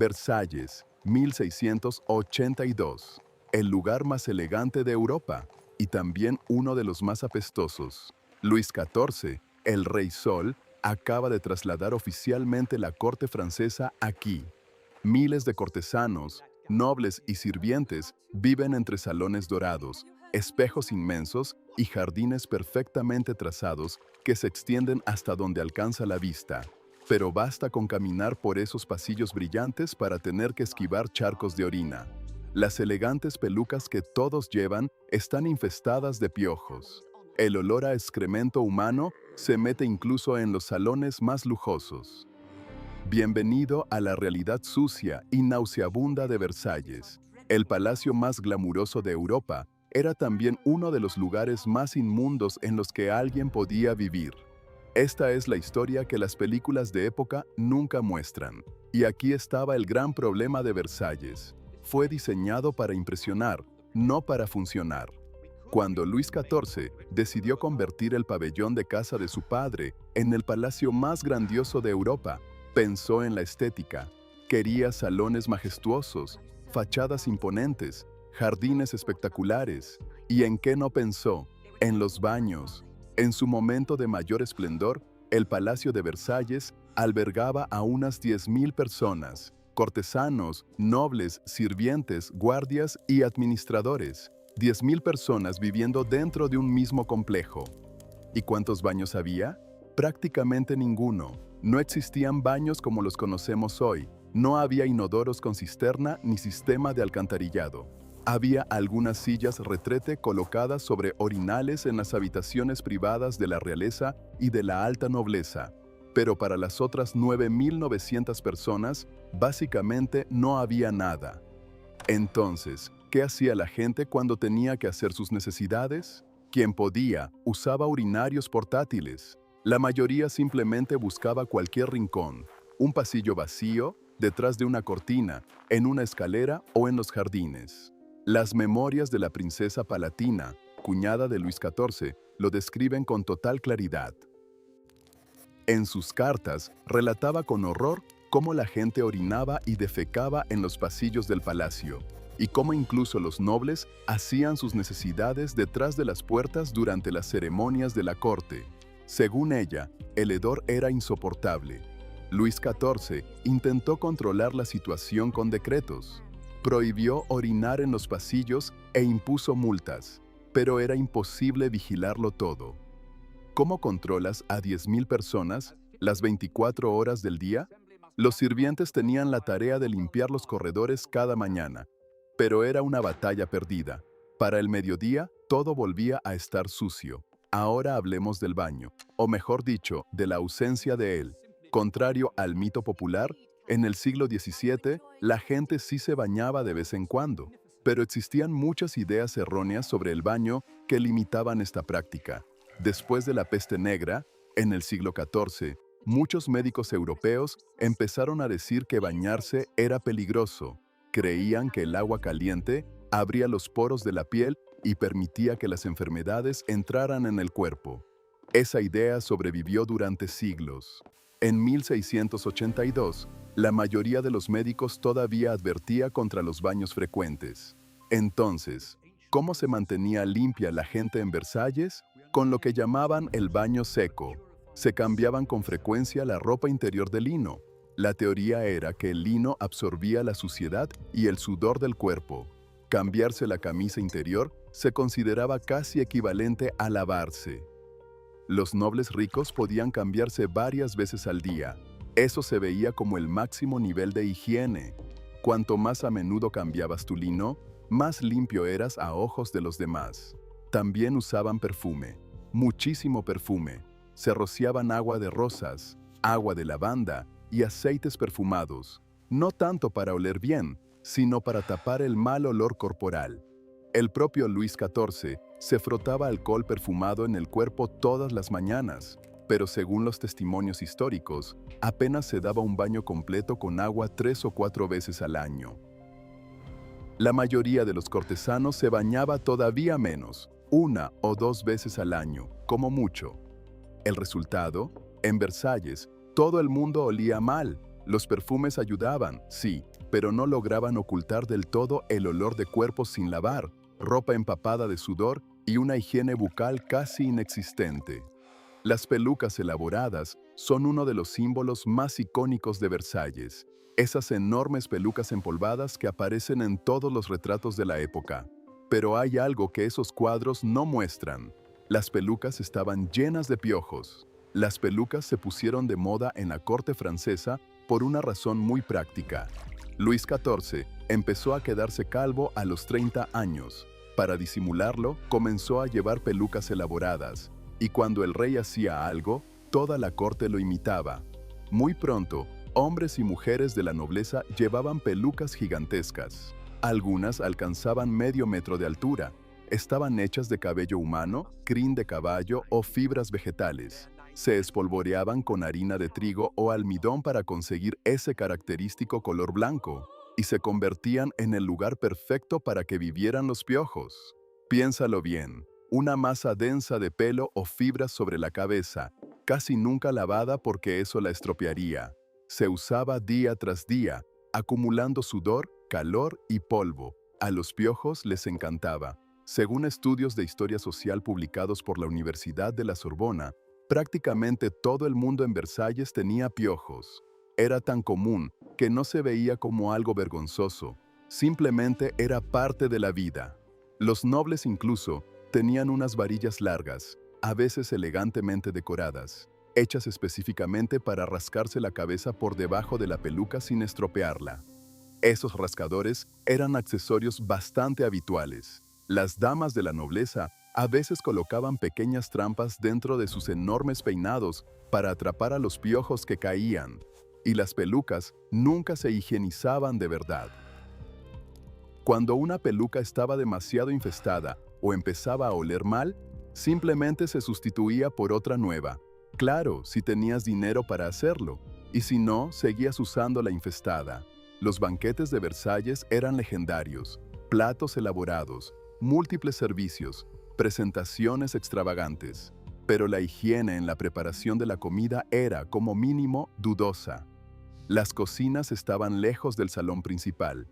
Versalles, 1682. El lugar más elegante de Europa y también uno de los más apestosos. Luis XIV, el Rey Sol, acaba de trasladar oficialmente la corte francesa aquí. Miles de cortesanos, nobles y sirvientes viven entre salones dorados, espejos inmensos y jardines perfectamente trazados que se extienden hasta donde alcanza la vista. Pero basta con caminar por esos pasillos brillantes para tener que esquivar charcos de orina. Las elegantes pelucas que todos llevan están infestadas de piojos. El olor a excremento humano se mete incluso en los salones más lujosos. Bienvenido a la realidad sucia y nauseabunda de Versalles. El palacio más glamuroso de Europa era también uno de los lugares más inmundos en los que alguien podía vivir. Esta es la historia que las películas de época nunca muestran. Y aquí estaba el gran problema de Versalles. Fue diseñado para impresionar, no para funcionar. Cuando Luis XIV decidió convertir el pabellón de casa de su padre en el palacio más grandioso de Europa, pensó en la estética. Quería salones majestuosos, fachadas imponentes, jardines espectaculares. ¿Y en qué no pensó? En los baños. En su momento de mayor esplendor, el Palacio de Versalles albergaba a unas 10.000 personas, cortesanos, nobles, sirvientes, guardias y administradores. 10.000 personas viviendo dentro de un mismo complejo. ¿Y cuántos baños había? Prácticamente ninguno. No existían baños como los conocemos hoy. No había inodoros con cisterna ni sistema de alcantarillado. Había algunas sillas retrete colocadas sobre orinales en las habitaciones privadas de la realeza y de la alta nobleza. Pero para las otras 9.900 personas, básicamente no había nada. Entonces, ¿qué hacía la gente cuando tenía que hacer sus necesidades? Quien podía, usaba urinarios portátiles. La mayoría simplemente buscaba cualquier rincón, un pasillo vacío, detrás de una cortina, en una escalera o en los jardines. Las memorias de la princesa Palatina, cuñada de Luis XIV, lo describen con total claridad. En sus cartas, relataba con horror cómo la gente orinaba y defecaba en los pasillos del palacio, y cómo incluso los nobles hacían sus necesidades detrás de las puertas durante las ceremonias de la corte. Según ella, el hedor era insoportable. Luis XIV intentó controlar la situación con decretos. Prohibió orinar en los pasillos e impuso multas, pero era imposible vigilarlo todo. ¿Cómo controlas a 10.000 personas las 24 horas del día? Los sirvientes tenían la tarea de limpiar los corredores cada mañana, pero era una batalla perdida. Para el mediodía, todo volvía a estar sucio. Ahora hablemos del baño, o mejor dicho, de la ausencia de él. Contrario al mito popular, en el siglo XVII, la gente sí se bañaba de vez en cuando, pero existían muchas ideas erróneas sobre el baño que limitaban esta práctica. Después de la peste negra, en el siglo XIV, muchos médicos europeos empezaron a decir que bañarse era peligroso. Creían que el agua caliente abría los poros de la piel y permitía que las enfermedades entraran en el cuerpo. Esa idea sobrevivió durante siglos. En 1682, la mayoría de los médicos todavía advertía contra los baños frecuentes. Entonces, ¿cómo se mantenía limpia la gente en Versalles? Con lo que llamaban el baño seco. Se cambiaban con frecuencia la ropa interior de lino. La teoría era que el lino absorbía la suciedad y el sudor del cuerpo. Cambiarse la camisa interior se consideraba casi equivalente a lavarse. Los nobles ricos podían cambiarse varias veces al día. Eso se veía como el máximo nivel de higiene. Cuanto más a menudo cambiabas tu lino, más limpio eras a ojos de los demás. También usaban perfume, muchísimo perfume. Se rociaban agua de rosas, agua de lavanda y aceites perfumados, no tanto para oler bien, sino para tapar el mal olor corporal. El propio Luis XIV se frotaba alcohol perfumado en el cuerpo todas las mañanas, pero según los testimonios históricos, apenas se daba un baño completo con agua 3 o 4 veces al año. La mayoría de los cortesanos se bañaba todavía menos, 1 o 2 veces al año, como mucho. El resultado, en Versalles, todo el mundo olía mal. Los perfumes ayudaban, sí, pero no lograban ocultar del todo el olor de cuerpos sin lavar, ropa empapada de sudor y una higiene bucal casi inexistente. Las pelucas elaboradas son uno de los símbolos más icónicos de Versalles, esas enormes pelucas empolvadas que aparecen en todos los retratos de la época. Pero hay algo que esos cuadros no muestran. Las pelucas estaban llenas de piojos. Las pelucas se pusieron de moda en la corte francesa por una razón muy práctica. Luis XIV empezó a quedarse calvo a los 30 años. Para disimularlo, comenzó a llevar pelucas elaboradas, y cuando el rey hacía algo, toda la corte lo imitaba. Muy pronto, hombres y mujeres de la nobleza llevaban pelucas gigantescas. Algunas alcanzaban medio metro de altura. Estaban hechas de cabello humano, crin de caballo o fibras vegetales. Se espolvoreaban con harina de trigo o almidón para conseguir ese característico color blanco, y se convertían en el lugar perfecto para que vivieran los piojos. Piénsalo bien, una masa densa de pelo o fibras sobre la cabeza, casi nunca lavada porque eso la estropearía. Se usaba día tras día, acumulando sudor, calor y polvo. A los piojos les encantaba. Según estudios de historia social publicados por la Universidad de la Sorbona, prácticamente todo el mundo en Versalles tenía piojos. Era tan común que no se veía como algo vergonzoso, simplemente era parte de la vida. Los nobles incluso tenían unas varillas largas, a veces elegantemente decoradas, hechas específicamente para rascarse la cabeza por debajo de la peluca sin estropearla. Esos rascadores eran accesorios bastante habituales. Las damas de la nobleza a veces colocaban pequeñas trampas dentro de sus enormes peinados para atrapar a los piojos que caían, y las pelucas nunca se higienizaban de verdad. Cuando una peluca estaba demasiado infestada o empezaba a oler mal, simplemente se sustituía por otra nueva. Claro, si tenías dinero para hacerlo, y si no, seguías usando la infestada. Los banquetes de Versalles eran legendarios, platos elaborados, múltiples servicios, presentaciones extravagantes. Pero la higiene en la preparación de la comida era, como mínimo, dudosa. Las cocinas estaban lejos del salón principal.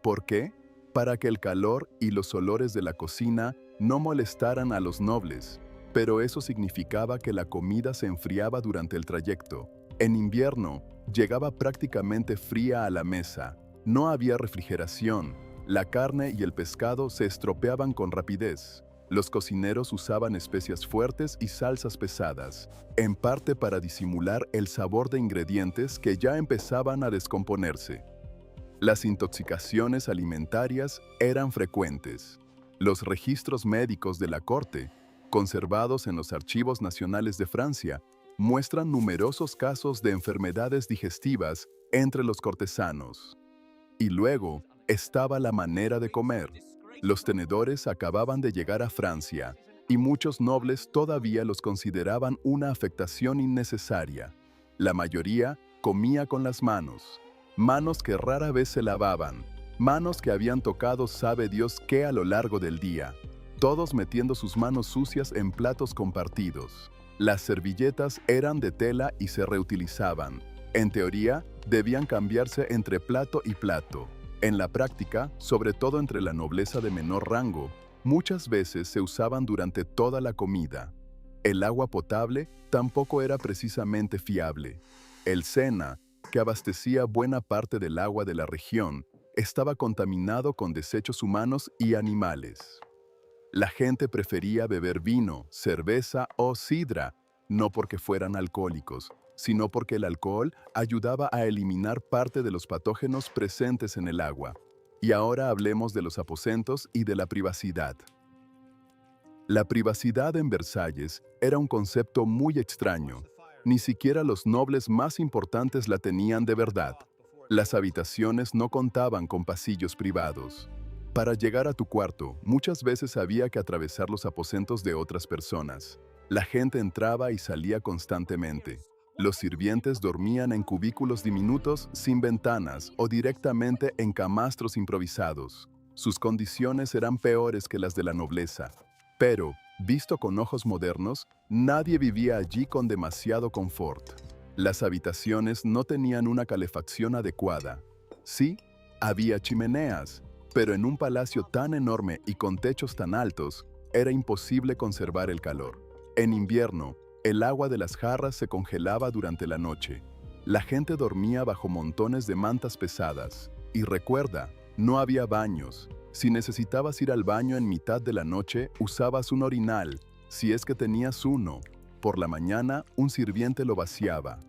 ¿Por qué? Para que el calor y los olores de la cocina no molestaran a los nobles, pero eso significaba que la comida se enfriaba durante el trayecto. En invierno, llegaba prácticamente fría a la mesa. No había refrigeración. La carne y el pescado se estropeaban con rapidez. Los cocineros usaban especias fuertes y salsas pesadas, en parte para disimular el sabor de ingredientes que ya empezaban a descomponerse. Las intoxicaciones alimentarias eran frecuentes. Los registros médicos de la corte, conservados en los archivos nacionales de Francia, muestran numerosos casos de enfermedades digestivas entre los cortesanos. Y luego estaba la manera de comer. Los tenedores acababan de llegar a Francia, y muchos nobles todavía los consideraban una afectación innecesaria. La mayoría comía con las manos que rara vez se lavaban, manos que habían tocado sabe Dios qué a lo largo del día, todos metiendo sus manos sucias en platos compartidos. Las servilletas eran de tela y se reutilizaban. En teoría, debían cambiarse entre plato y plato. En la práctica, sobre todo entre la nobleza de menor rango, muchas veces se usaban durante toda la comida. El agua potable tampoco era precisamente fiable. El Sena, que abastecía buena parte del agua de la región, estaba contaminado con desechos humanos y animales. La gente prefería beber vino, cerveza o sidra, no porque fueran alcohólicos, sino porque el alcohol ayudaba a eliminar parte de los patógenos presentes en el agua. Y ahora hablemos de los aposentos y de la privacidad. La privacidad en Versalles era un concepto muy extraño. Ni siquiera los nobles más importantes la tenían de verdad. Las habitaciones no contaban con pasillos privados. Para llegar a tu cuarto, muchas veces había que atravesar los aposentos de otras personas. La gente entraba y salía constantemente. Los sirvientes dormían en cubículos diminutos sin ventanas o directamente en camastros improvisados. Sus condiciones eran peores que las de la nobleza. Pero, visto con ojos modernos, nadie vivía allí con demasiado confort. Las habitaciones no tenían una calefacción adecuada. Sí, había chimeneas, pero en un palacio tan enorme y con techos tan altos, era imposible conservar el calor. En invierno, el agua de las jarras se congelaba durante la noche. La gente dormía bajo montones de mantas pesadas. Y recuerda, no había baños. Si necesitabas ir al baño en mitad de la noche, usabas un orinal, si es que tenías uno. Por la mañana, un sirviente lo vaciaba.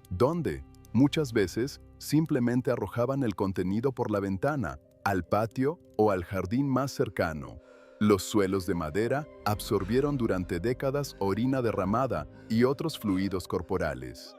¿Dónde? Muchas veces, simplemente arrojaban el contenido por la ventana, al patio o al jardín más cercano. Los suelos de madera absorbieron durante décadas orina derramada y otros fluidos corporales.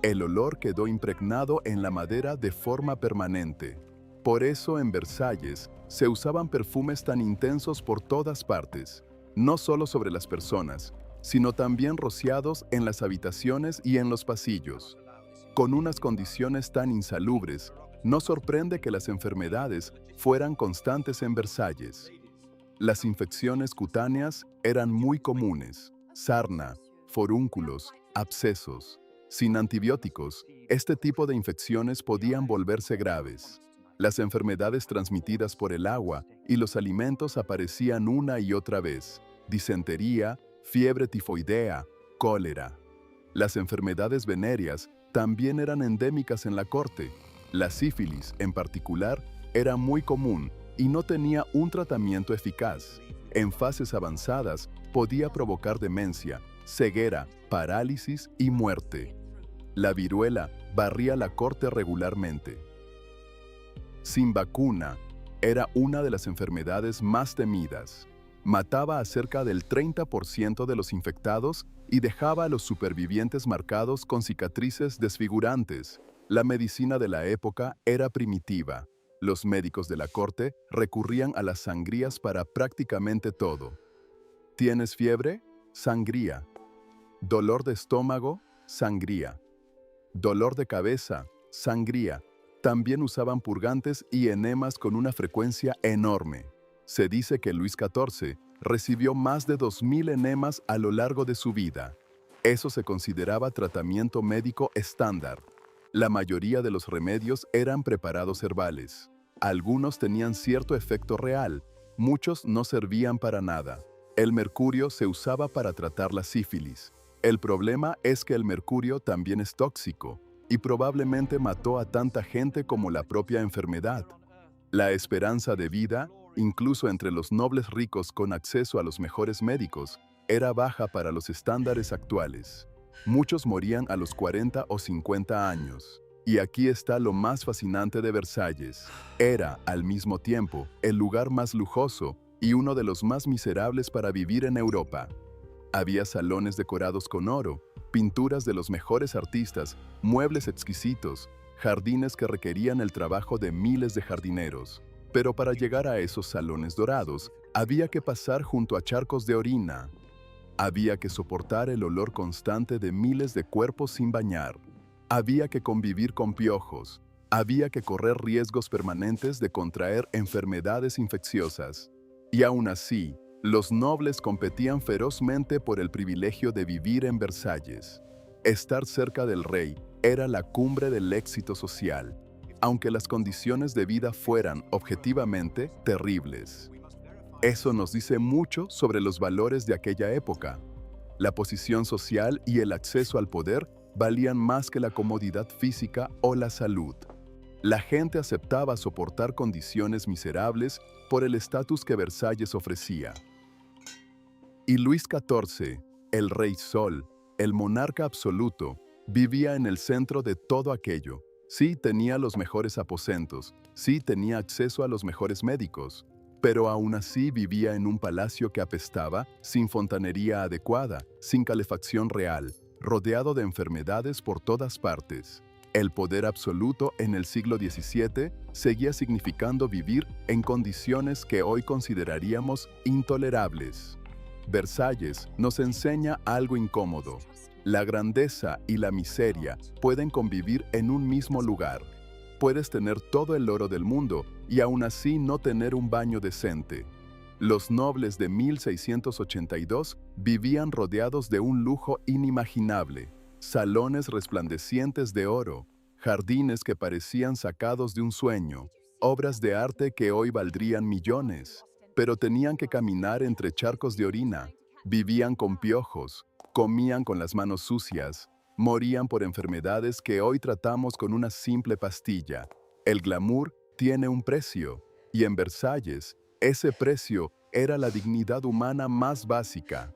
El olor quedó impregnado en la madera de forma permanente. Por eso en Versalles se usaban perfumes tan intensos por todas partes, no solo sobre las personas, sino también rociados en las habitaciones y en los pasillos. Con unas condiciones tan insalubres, no sorprende que las enfermedades fueran constantes en Versalles. Las infecciones cutáneas eran muy comunes: sarna, forúnculos, abscesos. Sin antibióticos, este tipo de infecciones podían volverse graves. Las enfermedades transmitidas por el agua y los alimentos aparecían una y otra vez: disentería, fiebre tifoidea, cólera. Las enfermedades venéreas también eran endémicas en la corte. La sífilis, en particular, era muy común y no tenía un tratamiento eficaz. En fases avanzadas, podía provocar demencia, ceguera, parálisis y muerte. La viruela barría la corte regularmente. Sin vacuna, era una de las enfermedades más temidas. Mataba a cerca del 30% de los infectados y dejaba a los supervivientes marcados con cicatrices desfigurantes. La medicina de la época era primitiva. Los médicos de la corte recurrían a las sangrías para prácticamente todo. ¿Tienes fiebre? Sangría. ¿Dolor de estómago? Sangría. ¿Dolor de cabeza? Sangría. También usaban purgantes y enemas con una frecuencia enorme. Se dice que Luis XIV recibió más de 2000 enemas a lo largo de su vida. Eso se consideraba tratamiento médico estándar. La mayoría de los remedios eran preparados herbales. Algunos tenían cierto efecto real, muchos no servían para nada. El mercurio se usaba para tratar la sífilis. El problema es que el mercurio también es tóxico y probablemente mató a tanta gente como la propia enfermedad. La esperanza de vida, incluso entre los nobles ricos con acceso a los mejores médicos, era baja para los estándares actuales. Muchos morían a los 40 o 50 años. Y aquí está lo más fascinante de Versalles. Era, al mismo tiempo, el lugar más lujoso y uno de los más miserables para vivir en Europa. Había salones decorados con oro, pinturas de los mejores artistas, muebles exquisitos, jardines que requerían el trabajo de miles de jardineros. Pero para llegar a esos salones dorados, había que pasar junto a charcos de orina. Había que soportar el olor constante de miles de cuerpos sin bañar. Había que convivir con piojos. Había que correr riesgos permanentes de contraer enfermedades infecciosas. Y aún así, los nobles competían ferozmente por el privilegio de vivir en Versalles. Estar cerca del rey era la cumbre del éxito social, aunque las condiciones de vida fueran objetivamente terribles. Eso nos dice mucho sobre los valores de aquella época. La posición social y el acceso al poder valían más que la comodidad física o la salud. La gente aceptaba soportar condiciones miserables por el estatus que Versalles ofrecía. Y Luis XIV, el Rey Sol, el monarca absoluto, vivía en el centro de todo aquello. Sí tenía los mejores aposentos, sí tenía acceso a los mejores médicos, pero aún así vivía en un palacio que apestaba, sin fontanería adecuada, sin calefacción real, rodeado de enfermedades por todas partes. El poder absoluto en el siglo XVII seguía significando vivir en condiciones que hoy consideraríamos intolerables. Versalles nos enseña algo incómodo. La grandeza y la miseria pueden convivir en un mismo lugar. Puedes tener todo el oro del mundo y aún así no tener un baño decente. Los nobles de 1682 vivían rodeados de un lujo inimaginable: salones resplandecientes de oro, jardines que parecían sacados de un sueño, obras de arte que hoy valdrían millones, pero tenían que caminar entre charcos de orina, vivían con piojos, comían con las manos sucias, morían por enfermedades que hoy tratamos con una simple pastilla. El glamour tiene un precio, y en Versalles, ese precio era la dignidad humana más básica.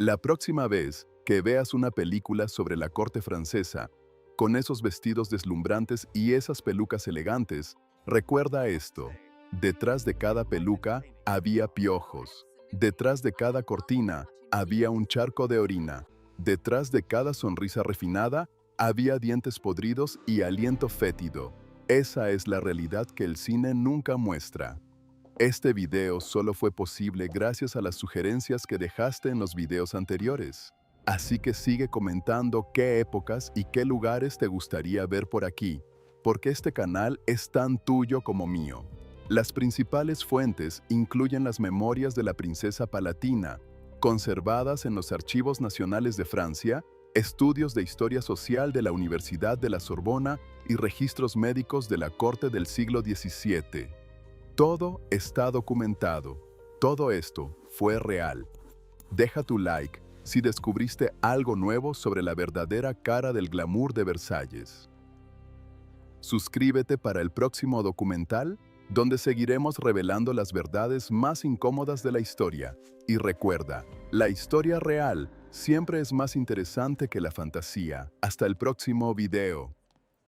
La próxima vez que veas una película sobre la corte francesa, con esos vestidos deslumbrantes y esas pelucas elegantes, recuerda esto: detrás de cada peluca había piojos, detrás de cada cortina había un charco de orina, detrás de cada sonrisa refinada había dientes podridos y aliento fétido. Esa es la realidad que el cine nunca muestra. Este video solo fue posible gracias a las sugerencias que dejaste en los videos anteriores. Así que sigue comentando qué épocas y qué lugares te gustaría ver por aquí, porque este canal es tan tuyo como mío. Las principales fuentes incluyen las memorias de la princesa Palatina, conservadas en los Archivos Nacionales de Francia, estudios de historia social de la Universidad de la Sorbona y registros médicos de la corte del siglo XVII. Todo está documentado. Todo esto fue real. Deja tu like si descubriste algo nuevo sobre la verdadera cara del glamour de Versalles. Suscríbete para el próximo documental, donde seguiremos revelando las verdades más incómodas de la historia. Y recuerda, la historia real siempre es más interesante que la fantasía. Hasta el próximo video.